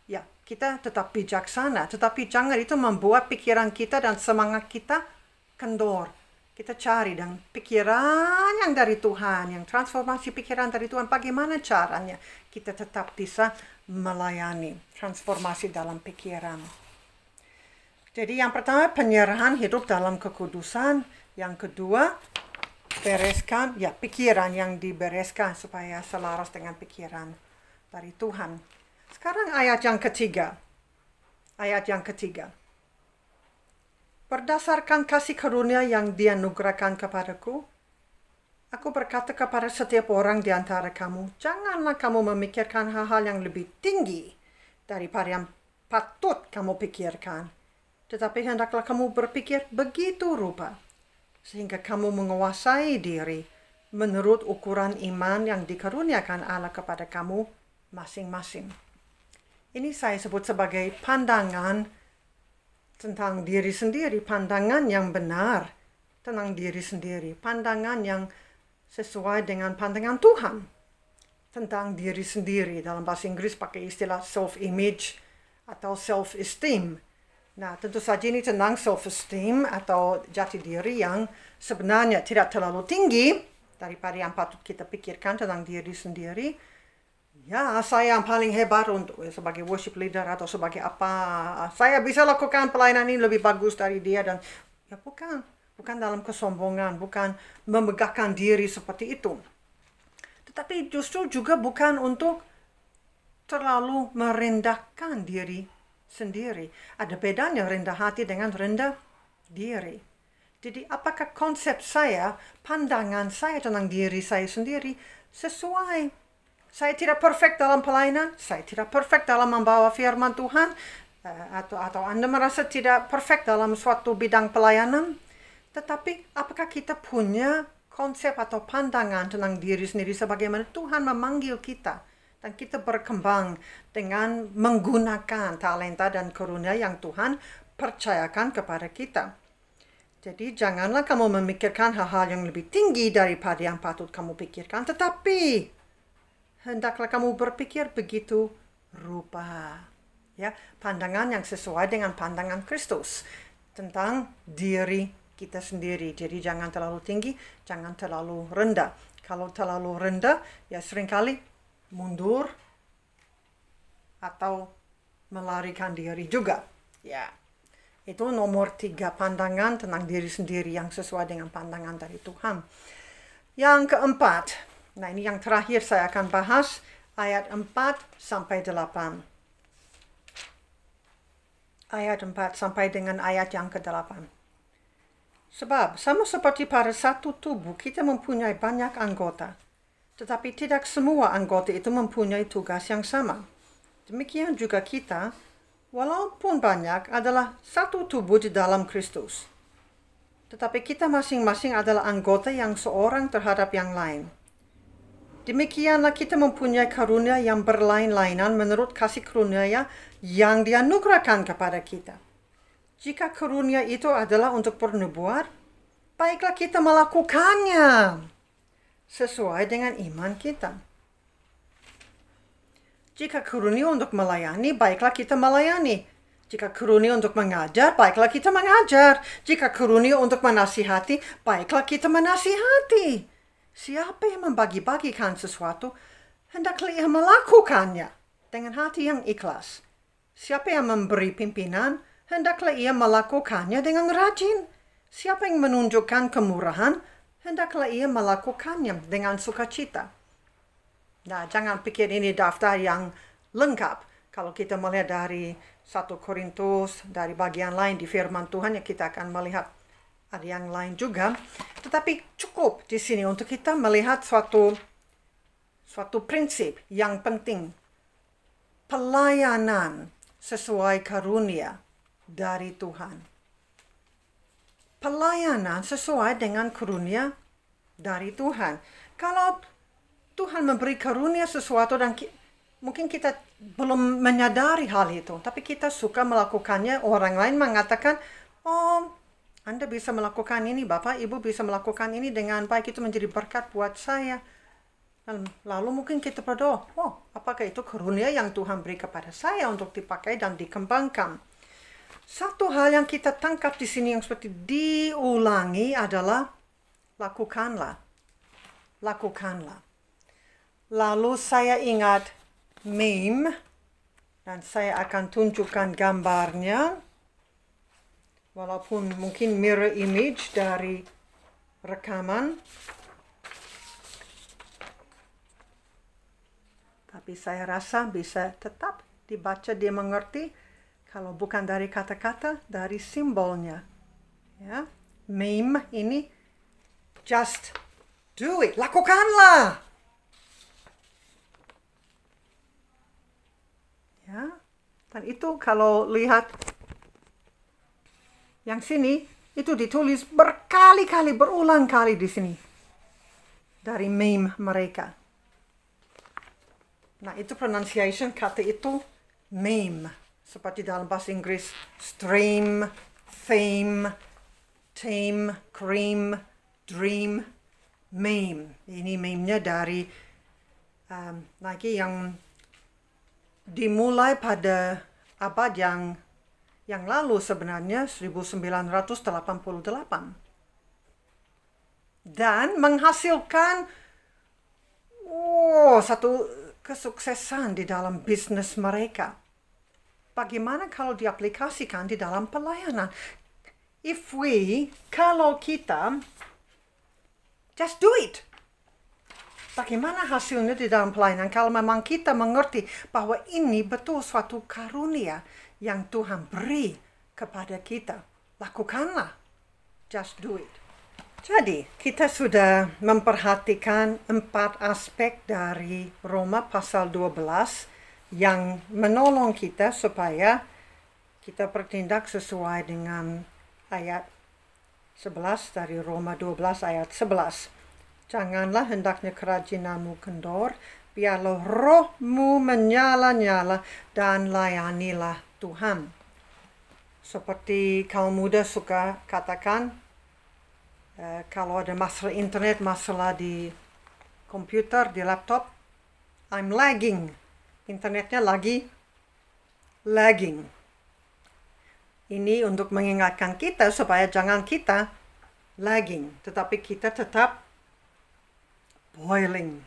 Ya, kita tetap bijaksana, tetapi jangan itu membuat pikiran kita dan semangat kita kendor. Kita cari dan pikiran yang dari Tuhan, yang transformasi pikiran dari Tuhan, bagaimana caranya kita tetap bisa melayani transformasi dalam pikiran. Jadi yang pertama penyerahan hidup dalam kekudusan, yang kedua bereskan, ya pikiran yang dibereskan supaya selaras dengan pikiran dari Tuhan. Sekarang ayat yang ketiga. Berdasarkan kasih karunia yang dianugerahkan kepadaku, aku berkata kepada setiap orang di antara kamu, janganlah kamu memikirkan hal-hal yang lebih tinggi daripada yang patut kamu pikirkan. Tetapi hendaklah kamu berpikir begitu rupa, sehingga kamu menguasai diri menurut ukuran iman yang dikaruniakan Allah kepada kamu masing-masing. Ini saya sebut sebagai pandangan tentang diri sendiri, pandangan yang benar tentang diri sendiri, pandangan yang sesuai dengan pandangan Tuhan tentang diri sendiri. Dalam bahasa Inggris pakai istilah self-image atau self-esteem. Nah, tentu saja ini tentang self-esteem atau jati diri yang sebenarnya tidak terlalu tinggi daripada yang patut kita pikirkan tentang diri sendiri. Ya, saya yang paling hebat untuk sebagai worship leader atau sebagai apa. Saya bisa lakukan pelayanan ini lebih bagus dari dia dan ya bukan dalam kesombongan, bukan memegahkan diri seperti itu. Tetapi justru juga bukan untuk terlalu merendahkan diri sendiri. Ada bedanya rendah hati dengan rendah diri. Jadi apakah konsep saya, pandangan saya tentang diri saya sendiri sesuai? Saya tidak perfect dalam pelayanan, saya tidak perfect dalam membawa firman Tuhan, atau Anda merasa tidak perfect dalam suatu bidang pelayanan. Tetapi apakah kita punya konsep atau pandangan tentang diri sendiri sebagaimana Tuhan memanggil kita dan kita berkembang dengan menggunakan talenta dan karunia yang Tuhan percayakan kepada kita. Jadi janganlah kamu memikirkan hal-hal yang lebih tinggi daripada yang patut kamu pikirkan, tetapi hendaklah kamu berpikir begitu rupa. Ya, pandangan yang sesuai dengan pandangan Kristus tentang diri kita sendiri. Jadi jangan terlalu tinggi, jangan terlalu rendah. Kalau terlalu rendah, ya seringkali mundur atau melarikan diri juga. Ya, itu nomor 3, pandangan tentang diri sendiri yang sesuai dengan pandangan dari Tuhan. Yang keempat, nah ini yang terakhir saya akan bahas, ayat 4 sampai 8. Ayat 4 sampai dengan ayat yang ke-8. Sebab, sama seperti pada satu tubuh, kita mempunyai banyak anggota. Tetapi tidak semua anggota itu mempunyai tugas yang sama. Demikian juga kita, walaupun banyak, adalah satu tubuh di dalam Kristus. Tetapi kita masing-masing adalah anggota yang seorang terhadap yang lain. Demikianlah kita mempunyai karunia yang berlain-lainan menurut kasih karunia yang dianugerahkan kepada kita. Jika karunia itu adalah untuk pernubuat, baiklah kita melakukannya sesuai dengan iman kita. Jika karunia untuk melayani, baiklah kita melayani. Jika karunia untuk mengajar, baiklah kita mengajar. Jika karunia untuk menasihati, baiklah kita menasihati. Siapa yang membagi-bagikan sesuatu, hendaklah ia melakukannya dengan hati yang ikhlas. Siapa yang memberi pimpinan, hendaklah ia melakukannya dengan rajin. Siapa yang menunjukkan kemurahan, hendaklah ia melakukannya dengan sukacita. Nah, jangan pikir ini daftar yang lengkap. Kalau kita melihat dari 1 Korintus, dari bagian lain di firman Tuhan, ya kita akan melihat ada yang lain juga. Tetapi cukup di sini untuk kita melihat suatu prinsip yang penting. Pelayanan sesuai karunia dari Tuhan. Pelayanan sesuai dengan karunia dari Tuhan. Kalau Tuhan memberi karunia sesuatu dan mungkin kita belum menyadari hal itu, tapi kita suka melakukannya, orang lain mengatakan, oh, Anda bisa melakukan ini, Bapak, Ibu bisa melakukan ini dengan baik, itu menjadi berkat buat saya. Lalu mungkin kita berdoa, oh, apakah itu karunia yang Tuhan beri kepada saya untuk dipakai dan dikembangkan? Satu hal yang kita tangkap di sini yang seperti diulangi adalah lakukanlah. Lakukanlah. Lalu saya ingat meme dan saya akan tunjukkan gambarnya. Walaupun mungkin mirror image dari rekaman. Tapi saya rasa bisa tetap dibaca, dia mengerti. Kalau bukan dari kata-kata, dari simbolnya. Ya, meme ini, just do it. Lakukanlah. Ya, dan itu kalau lihat yang sini, itu ditulis berkali-kali, berulang kali di sini. Dari meme mereka. Nah, itu pronunciation kata itu meme. Seperti dalam bahasa Inggris, stream, fame, tame, cream, dream, meme. Ini meme-nya dari lagi yang dimulai pada abad yang lalu sebenarnya 1988. Dan menghasilkan satu kesuksesan di dalam bisnis mereka. Bagaimana kalau diaplikasikan di dalam pelayanan? Kalau kita just do it. Bagaimana hasilnya di dalam pelayanan? Kalau memang kita mengerti bahwa ini betul suatu karunia yang Tuhan beri kepada kita. Lakukanlah. Just do it. Jadi, kita sudah memperhatikan 4 aspek dari Roma pasal 12 yang menolong kita supaya kita bertindak sesuai dengan ayat 11 dari Roma 12 ayat 11. Janganlah hendaknya kerajinanmu kendor, biarlah rohmu menyala-nyala dan layanilah Tuhan. Seperti kaum muda suka katakan, kalau ada masalah internet, masalah di komputer, di laptop, I'm lagging. Internetnya lagi lagging. Ini untuk mengingatkan kita supaya jangan kita lagging, tetapi kita tetap boiling.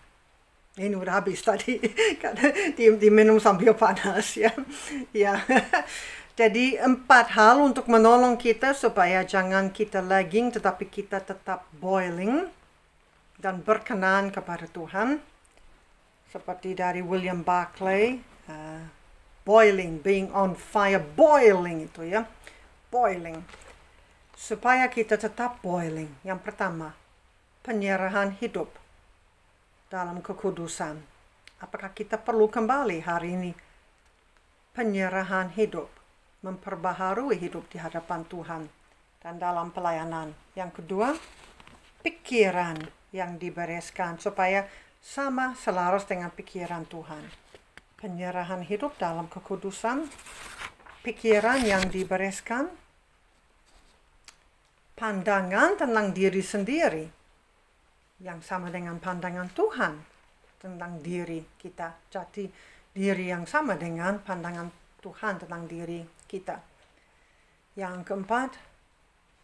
Ini udah habis tadi, karena diminum sambil panas ya. Ya. Jadi 4 hal untuk menolong kita supaya jangan kita lagging, tetapi kita tetap boiling dan berkenan kepada Tuhan. Seperti dari William Barclay, boiling, being on fire, boiling itu ya, boiling. Supaya kita tetap boiling. Yang pertama, penyerahan hidup dalam kekudusan. Apakah kita perlu kembali hari ini? Penyerahan hidup, memperbaharui hidup di hadapan Tuhan dan dalam pelayanan. Yang kedua, pikiran yang dibereskan supaya sama selaras dengan pikiran Tuhan. Penyerahan hidup dalam kekudusan, pikiran yang dibereskan, pandangan tentang diri sendiri yang sama dengan pandangan Tuhan tentang diri kita. Jadi diri yang sama dengan pandangan Tuhan tentang diri kita. Yang keempat,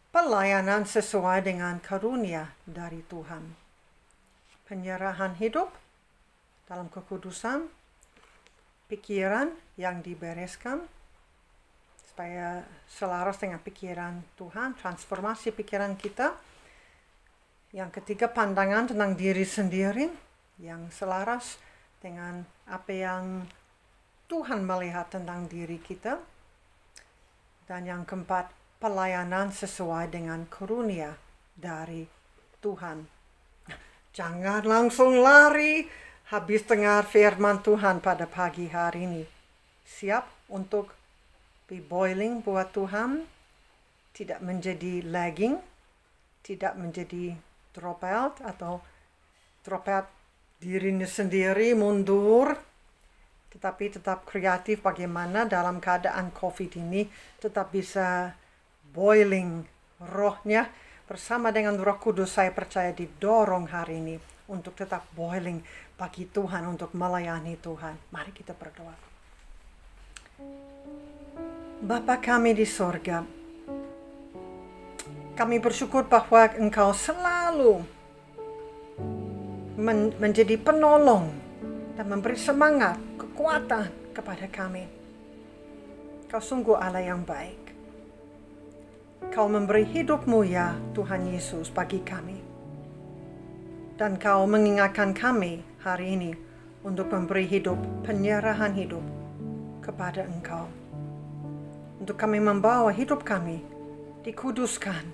pelayanan sesuai dengan karunia dari Tuhan. Penyerahan hidup dalam kekudusan, pikiran yang dibereskan supaya selaras dengan pikiran Tuhan, transformasi pikiran kita. Yang ketiga, pandangan tentang diri sendiri yang selaras dengan apa yang Tuhan melihat tentang diri kita. Dan yang keempat, pelayanan sesuai dengan karunia dari Tuhan. Jangan langsung lari habis dengar firman Tuhan pada pagi hari ini. Siap untuk be boiling buat Tuhan, tidak menjadi lagging, tidak menjadi drop out atau drop out dirinya sendiri mundur, tetapi tetap kreatif bagaimana dalam keadaan COVID ini tetap bisa boiling rohnya bersama dengan Roh Kudus. Saya percaya didorong hari ini untuk tetap boiling bagi Tuhan, untuk melayani Tuhan. Mari kita berdoa. Bapa kami di sorga, kami bersyukur bahwa Engkau selalu menjadi penolong dan memberi semangat, kekuatan kepada kami. Kau sungguh Allah yang baik. Kau memberi hidup-Mu ya Tuhan Yesus bagi kami. Dan Kau mengingatkan kami hari ini untuk memberi hidup, penyerahan hidup kepada Engkau. Untuk kami membawa hidup kami dikuduskan,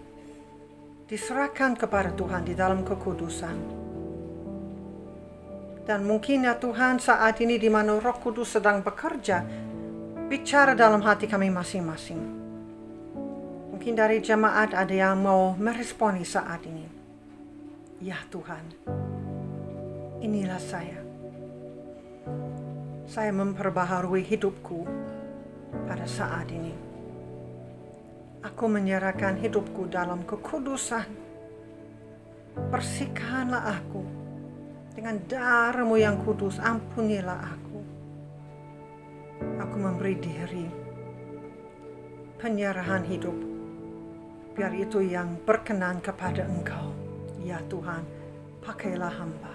diserahkan kepada Tuhan di dalam kekudusan. Dan mungkin ya Tuhan saat ini di mana Roh Kudus sedang bekerja, bicara dalam hati kami masing-masing. Mungkin dari jemaat ada yang mau meresponi saat ini. Ya Tuhan, inilah saya. Saya memperbaharui hidupku pada saat ini. Aku menyerahkan hidupku dalam kekudusan. Bersihkanlah aku dengan darah-Mu yang kudus. Ampunilah aku. Aku memberi diri. Penyerahan hidup. Biar itu yang berkenan kepada Engkau. Ya Tuhan, pakailah hamba.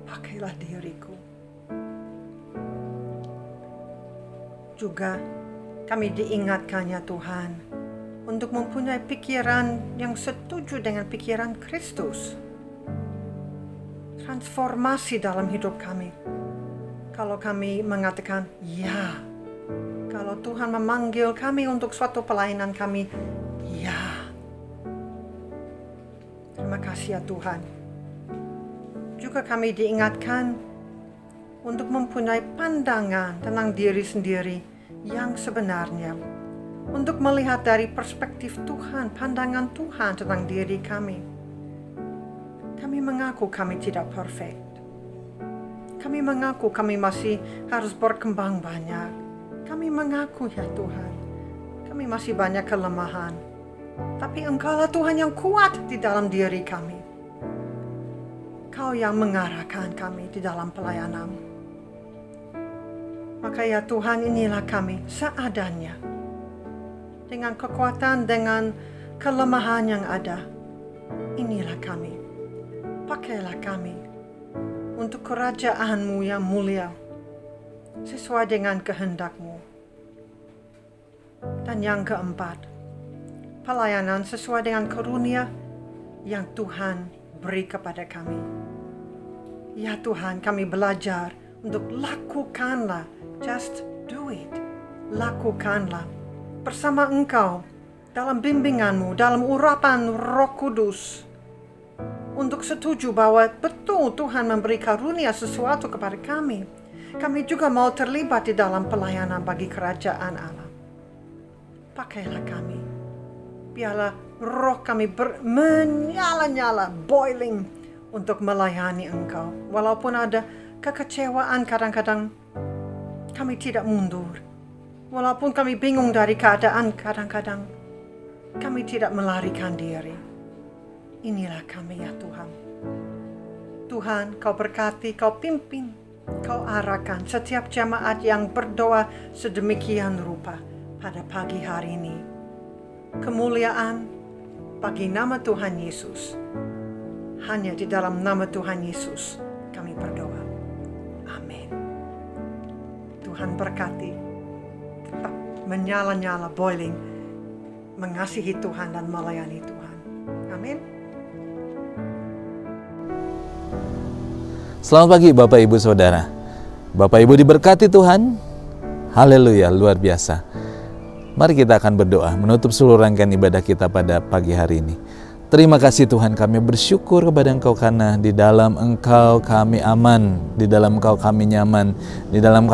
Pakailah diriku. Juga kami diingatkan ya Tuhan untuk mempunyai pikiran yang setuju dengan pikiran Kristus. Transformasi dalam hidup kami. Kalau kami mengatakan ya, kalau Tuhan memanggil kami untuk suatu pelayanan kami, ya. Terima kasih ya Tuhan. Juga kami diingatkan untuk mempunyai pandangan tentang diri sendiri yang sebenarnya. Untuk melihat dari perspektif Tuhan, pandangan Tuhan tentang diri kami. Kami mengaku kami tidak perfect. Kami mengaku kami masih harus berkembang banyak. Kami mengaku ya Tuhan, kami masih banyak kelemahan. Tapi Engkaulah Tuhan yang kuat di dalam diri kami. Kau yang mengarahkan kami di dalam pelayanan. Maka ya Tuhan, inilah kami seadanya. Dengan kekuatan, dengan kelemahan yang ada, inilah kami. Pakailah kami untuk kerajaan-Mu yang mulia, sesuai dengan kehendak-Mu. Dan yang keempat, pelayanan sesuai dengan karunia yang Tuhan beri kepada kami. Ya Tuhan, kami belajar untuk lakukanlah, just do it. Lakukanlah bersama Engkau dalam bimbingan-Mu, dalam urapan Roh Kudus, untuk setuju bahwa betul Tuhan memberi karunia sesuatu kepada kami. Kami juga mau terlibat di dalam pelayanan bagi kerajaan Allah. Pakailah kami. Biarlah roh kami menyala-nyala, boiling untuk melayani Engkau. Walaupun ada kekecewaan, kadang-kadang kami tidak mundur. Walaupun kami bingung dari keadaan, kadang-kadang kami tidak melarikan diri. Inilah kami ya Tuhan. Tuhan, Kau berkati, Kau pimpin, Kau arahkan setiap jemaat yang berdoa sedemikian rupa pada pagi hari ini. Kemuliaan bagi nama Tuhan Yesus. Hanya di dalam nama Tuhan Yesus kami berdoa. Amin. Tuhan berkati. Tetap menyala-nyala, boiling, mengasihi Tuhan dan melayani Tuhan. Amin. Selamat pagi Bapak Ibu Saudara. Bapak Ibu diberkati Tuhan. Haleluya, luar biasa. Mari kita akan berdoa menutup seluruh rangkaian ibadah kita pada pagi hari ini. Terima kasih Tuhan, kami bersyukur kepada Engkau karena di dalam Engkau kami aman, di dalam Engkau kami nyaman, di dalam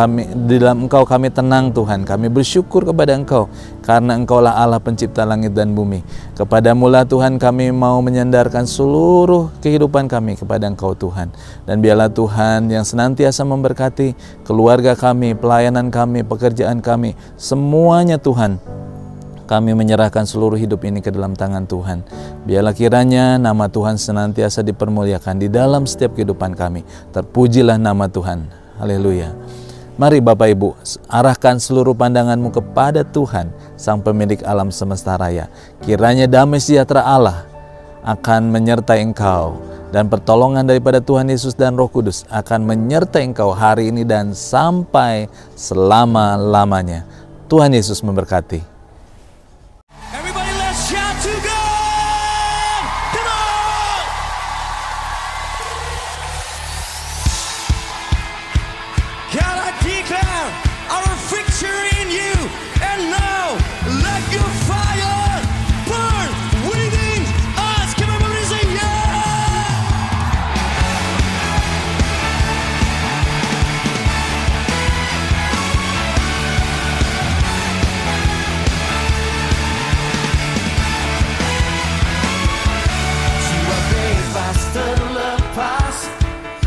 Engkau kami tenang Tuhan. Kami bersyukur kepada Engkau karena Engkaulah Allah pencipta langit dan bumi. Kepadamu-lah Tuhan kami mau menyandarkan seluruh kehidupan kami kepada Engkau Tuhan. Dan biarlah Tuhan yang senantiasa memberkati keluarga kami, pelayanan kami, pekerjaan kami, semuanya Tuhan. Kami menyerahkan seluruh hidup ini ke dalam tangan Tuhan. Biarlah kiranya nama Tuhan senantiasa dipermuliakan di dalam setiap kehidupan kami. Terpujilah nama Tuhan. Haleluya. Mari Bapak Ibu, arahkan seluruh pandanganmu kepada Tuhan, Sang Pemilik alam semesta raya. Kiranya damai sejahtera Allah akan menyertai engkau, dan pertolongan daripada Tuhan Yesus dan Roh Kudus akan menyertai engkau hari ini dan sampai selama-lamanya. Tuhan Yesus memberkati.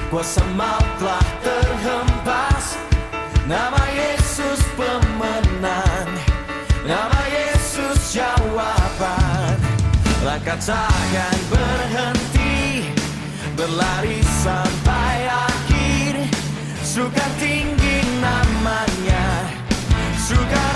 Kuasa maut telah terhempas. Nama Yesus pemenang, nama Yesus jawaban. Langkah takkan berhenti, berlari sampai akhir. Suka tinggi namanya, suka